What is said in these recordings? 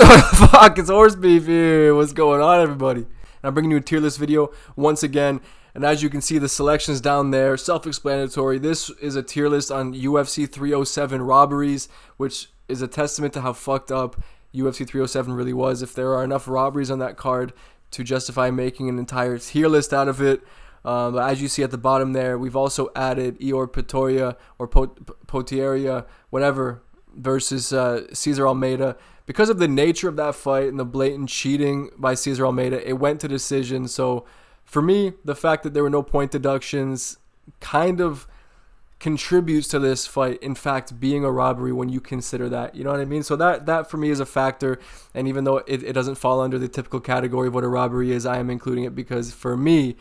Fuck, it's horse beef here. What's going on, everybody? And I'm bringing you a tier list video once again. And as you can see, the selections down there, self-explanatory. This is a tier list on UFC 307 robberies, which is a testament to how fucked up UFC 307 really was. If there are enough robberies on that card to justify making an entire tier list out of it. But as you see at the bottom there, we've also added Ior Pretoria or Potieria, whatever, versus Cesar Almeida. Because of the nature of that fight and the blatant cheating by Cesar Almeida, it went to decision. So for me, the fact that there were no point deductions kind of contributes to this fight, in fact, being a robbery when you consider that. You know what I mean? So that for me is a factor. And even though it doesn't fall under the typical category of what a robbery is, I am including it because for me,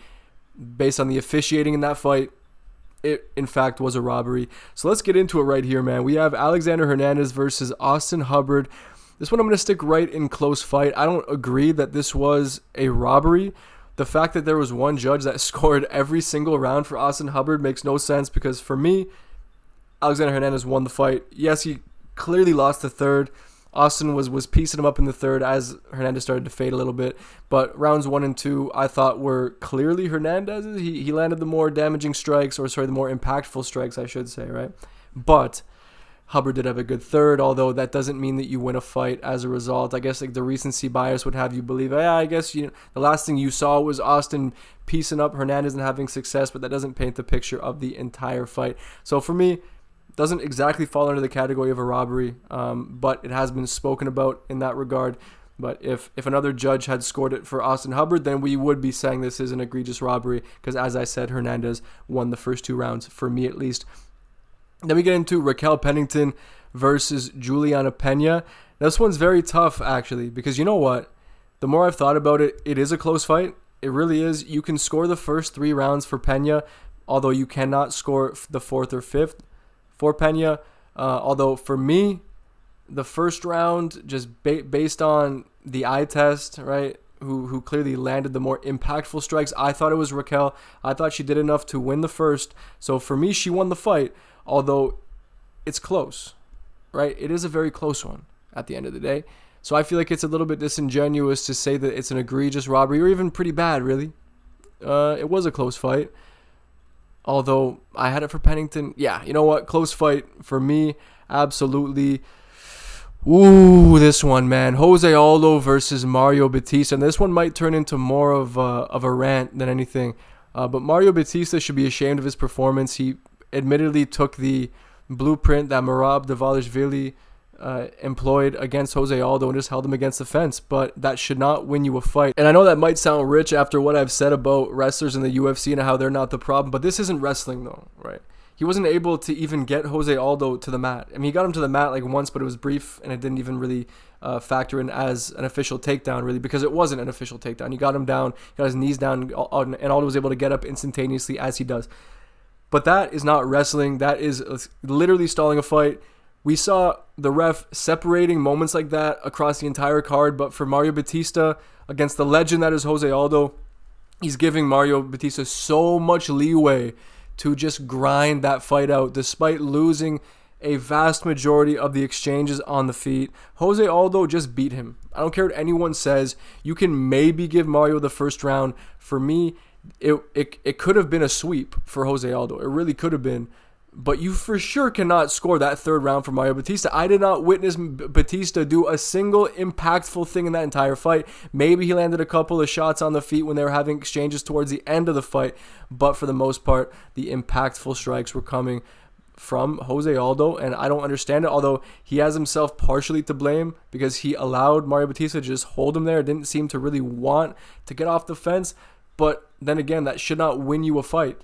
based on the officiating in that fight, it in fact was a robbery. So let's get into it right here, man. We have Alexander Hernandez versus Austin Hubbard. This one I'm going to stick right in close fight. I don't agree that this was a robbery. The fact that there was one judge that scored every single round for Austin Hubbard makes no sense because for me, Alexander Hernandez won the fight. Yes, he clearly lost the third. Austin was piecing him up in the third as Hernandez started to fade a little bit. But rounds 1 and 2, I thought were clearly Hernandez's. He landed the more damaging strikes, or sorry, the more impactful strikes, I should say, right? But Hubbard did have a good third, although that doesn't mean that you win a fight as a result. I guess like the recency bias would have you believe, I guess the last thing you saw was Austin piecing up Hernandez and having success, but that doesn't paint the picture of the entire fight. So for me, doesn't exactly fall under the category of a robbery, but it has been spoken about in that regard. But if another judge had scored it for Austin Hubbard, then we would be saying this is an egregious robbery because, as I said, Hernandez won the first 2 rounds, for me at least. Then we get into Raquel Pennington versus Juliana Pena. This one's very tough, actually, because you know what? The more I've thought about it, it is a close fight. It really is. You can score the first 3 rounds for Pena, although you cannot score the 4th or 5th for Pena. Although for me, the first round, just based on the eye test, right, who clearly landed the more impactful strikes, I thought it was Raquel. I thought she did enough to win the first. So for me, she won the fight. Although it's close, right? It is a very close one at the end of the day. So I feel like it's a little bit disingenuous to say that it's an egregious robbery or even pretty bad, really. It was a close fight. Although I had it for Pennington. Yeah, you know what? Close fight for me, absolutely. Ooh, this one, man. Jose Aldo versus Mario Batista. And this one might turn into more of a rant than anything. But Mario Batista should be ashamed of his performance. He admittedly took the blueprint that Merab Dvalishvili employed against Jose Aldo and just held him against the fence, but that should not win you a fight. And I know that might sound rich after what I've said about wrestlers in the UFC and how they're not the problem, but this isn't wrestling though, right? He wasn't able to even get Jose Aldo to the mat. I mean, he got him to the mat like once, but it was brief and it didn't even really factor in as an official takedown, really, because it wasn't an official takedown. He got him down, got his knees down, and Aldo was able to get up instantaneously as he does. But that is not wrestling. That is literally stalling a fight. We saw the ref separating moments like that across the entire card. But for Mario Batista, against the legend that is Jose Aldo, he's giving Mario Batista so much leeway to just grind that fight out despite losing a vast majority of the exchanges on the feet. Jose Aldo just beat him. I don't care what anyone says. You can maybe give Mario the first round. For me, it could have been a sweep for Jose Aldo. It really could have been. But you for sure cannot score that 3rd round for Mario Batista. I did not witness Batista do a single impactful thing in that entire fight. Maybe he landed a couple of shots on the feet when they were having exchanges towards the end of the fight. But for the most part, the impactful strikes were coming from Jose Aldo, and I don't understand it, although he has himself partially to blame because he allowed Mario Batista to just hold him there. Didn't seem to really want to get off the fence. But then again, that should not win you a fight.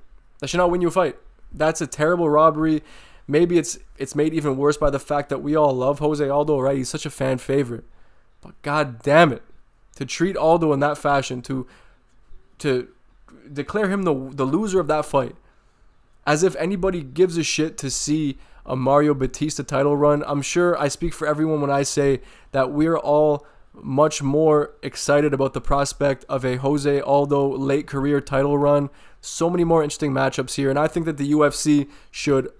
That's a terrible robbery. Maybe it's made even worse by the fact that we all love Jose Aldo, right? He's such a fan favorite. But god damn it, to treat Aldo in that fashion, to declare him the loser of that fight, as if anybody gives a shit to see a Mario Batista title run. I'm sure I speak for everyone when I say that we're all much more excited about the prospect of a Jose Aldo late career title run. So many more interesting matchups here, and I think that the UFC should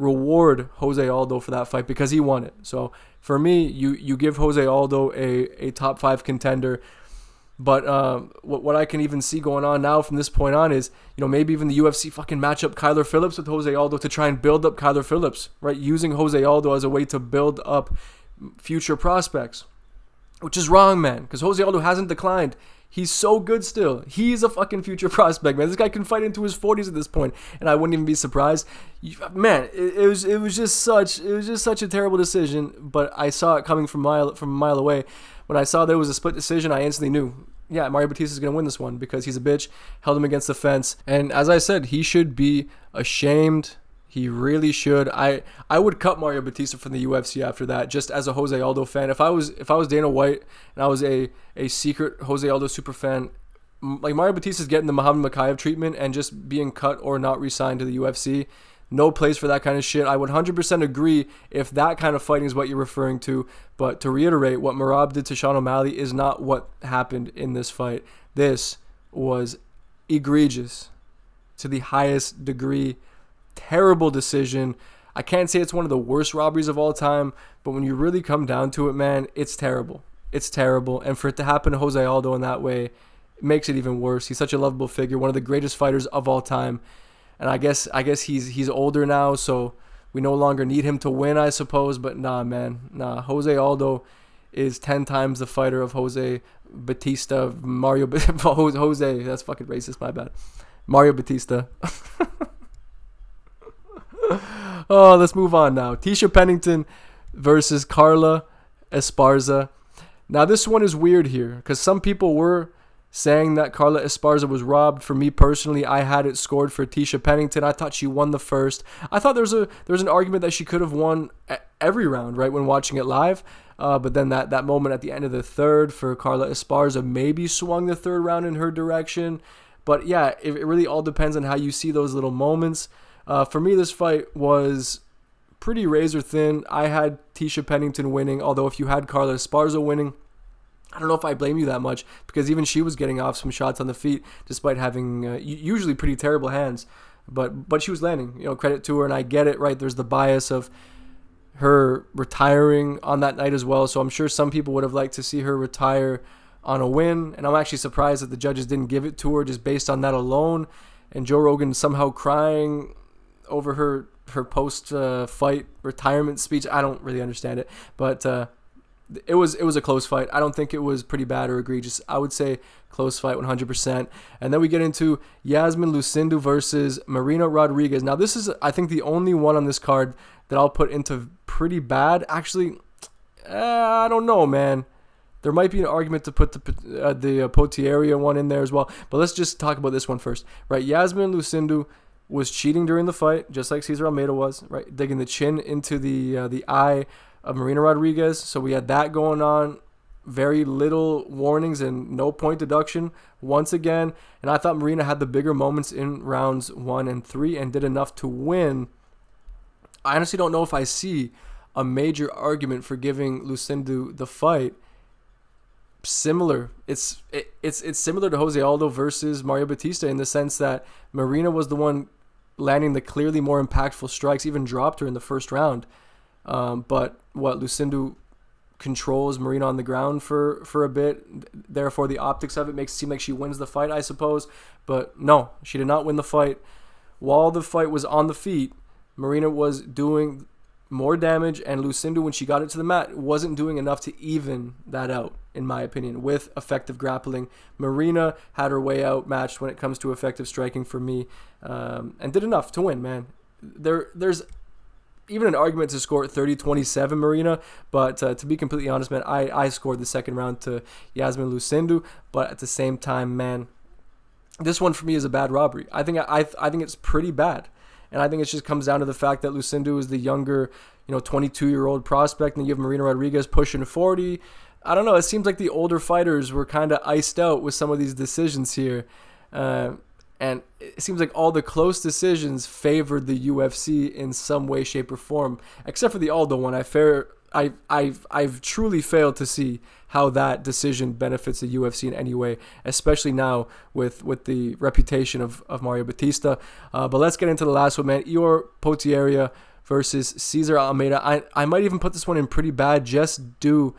reward Jose Aldo for that fight because he won it. So for me, you give Jose Aldo a top 5 contender. But what I can even see going on now from this point on is, maybe even the UFC fucking match up Kyler Phillips with Jose Aldo to try and build up Kyler Phillips, right? Using Jose Aldo as a way to build up future prospects, which is wrong, man, because Jose Aldo hasn't declined. He's so good still. He's a fucking future prospect, man. This guy can fight into his 40s at this point, and I wouldn't even be surprised. Man, it was just such a terrible decision. But I saw it coming from a mile away. When I saw there was a split decision, I instantly knew, yeah, Mario Batista is going to win this one because he's a bitch, held him against the fence, and as I said, he should be ashamed. He really should. I would cut Mario Batista from the UFC after that, just as a Jose Aldo fan. If I was Dana White and I was a secret Jose Aldo super fan, like Mario Batista's getting the Muhammad Mokaev treatment and just being cut or not re-signed to the UFC. No place for that kind of shit. I would 100% agree if that kind of fighting is what you're referring to. But to reiterate, what Merab did to Sean O'Malley is not what happened in this fight. This was egregious to the highest degree. Terrible decision. I can't say it's one of the worst robberies of all time, but when you really come down to it, man, it's terrible. It's terrible. And for it to happen to Jose Aldo in that way, it makes it even worse. He's such a lovable figure, one of the greatest fighters of all time. And I guess he's older now, so we no longer need him to win, I suppose. But nah, man. Nah. Jose Aldo is 10 times the fighter of Jose Batista. Jose, that's fucking racist, my bad. Mario Batista. Oh, let's move on now. Tisha Pennington versus Carla Esparza. Now, this one is weird here because some people were saying that Carla Esparza was robbed. For me personally, I had it scored for Tisha Pennington. I thought she won the first. I thought there was an argument that she could have won every round, right, when watching it live. But then that moment at the end of the third for Carla Esparza maybe swung the third round in her direction. But yeah, it really all depends on how you see those little moments. For me, this fight was pretty razor thin. I had Tisha Pennington winning, although if you had Carla Esparza winning, I don't know if I blame you that much because even she was getting off some shots on the feet despite having usually pretty terrible hands. But she was landing, credit to her, and I get it, right? There's the bias of her retiring on that night as well, so I'm sure some people would have liked to see her retire on a win, and I'm actually surprised that the judges didn't give it to her just based on that alone. And Joe Rogan somehow crying over her post-fight retirement speech. I don't really understand it, but it was a close fight. I don't think it was pretty bad or egregious. I would say close fight 100%. And then we get into Yasmin Lucindu versus Marina Rodriguez. Now, this is, I think, the only one on this card that I'll put into pretty bad. Actually, I don't know, man. There might be an argument to put the Potieria one in there as well. But let's just talk about this one first. Right, Yasmin Lucindu was cheating during the fight, just like Cesar Almeida was, right? Digging the chin into the eye of Marina Rodriguez. So we had that going on. Very little warnings and no point deduction once again. And I thought Marina had the bigger moments in rounds 1 and 3 and did enough to win. I honestly don't know if I see a major argument for giving Lucindu the fight. Similar. It's similar to Jose Aldo versus Mario Batista in the sense that Marina was the one landing the clearly more impactful strikes, even dropped her in the first round. But Lucindu controls Marina on the ground for a bit. Therefore, the optics of it makes it seem like she wins the fight, I suppose. But no, she did not win the fight. While the fight was on the feet, Marina was doing more damage, and Lucindu, when she got it to the mat, wasn't doing enough to even that out, in my opinion, with effective grappling. Marina had her way outmatched when it comes to effective striking for me, and did enough to win, man. There's even an argument to score at 30-27 Marina, but to be completely honest, man, I scored the second round to Yasmin Lucindu, but at the same time, man, this one for me is a bad robbery. I think it's pretty bad. And I think it just comes down to the fact that Lucindu is the younger, 22-year-old prospect, and you have Marina Rodriguez pushing 40. I don't know. It seems like the older fighters were kind of iced out with some of these decisions here. And it seems like all the close decisions favored the UFC in some way, shape, or form, except for the Aldo one. I've truly failed to see how that decision benefits the UFC in any way, especially now with the reputation of Mario Batista. But let's get into the last one, man. Potieria versus Cesar Almeida. I might even put this one in pretty bad just due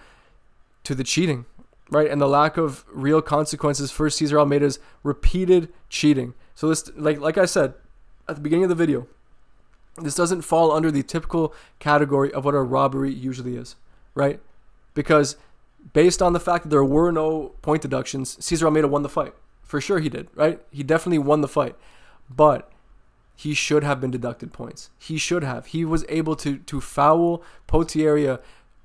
to the cheating, right? And the lack of real consequences for Cesar Almeida's repeated cheating. So this, like I said at the beginning of the video, this doesn't fall under the typical category of what a robbery usually is, right? Because based on the fact that there were no point deductions, Cesar Almeida won the fight. For sure he did, right? He definitely won the fight. But he should have been deducted points. He should have. He was able to foul Potieria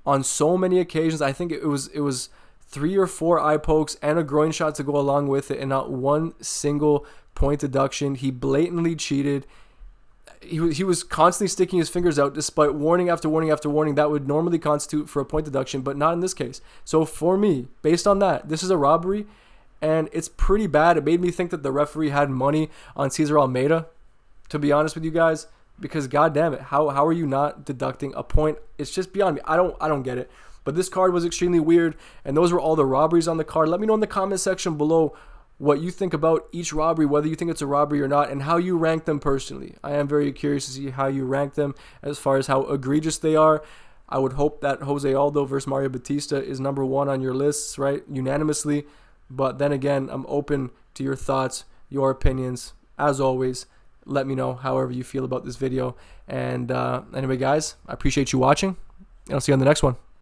on so many occasions. I think it was 3 or 4 eye pokes and a groin shot to go along with it, and not one single point deduction. He blatantly cheated. He was constantly sticking his fingers out despite warning after warning after warning that would normally constitute for a point deduction, but not in this case. So for me, based on that, this is a robbery, and it's pretty bad. It made me think that the referee had money on Cesar Almeida, to be honest with you guys, because god damn it, how are you not deducting a point? It's just beyond me. I don't get it. But this card was extremely weird, and those were all the robberies on the card. Let me know in the comment section below what you think about each robbery, whether you think it's a robbery or not, and how you rank them personally. I am very curious to see how you rank them as far as how egregious they are. I would hope that Jose Aldo versus Mario Batista is number 1 on your lists, right, unanimously. But then again, I'm open to your thoughts, your opinions. As always, let me know however you feel about this video. And anyway, guys, I appreciate you watching, and I'll see you on the next one.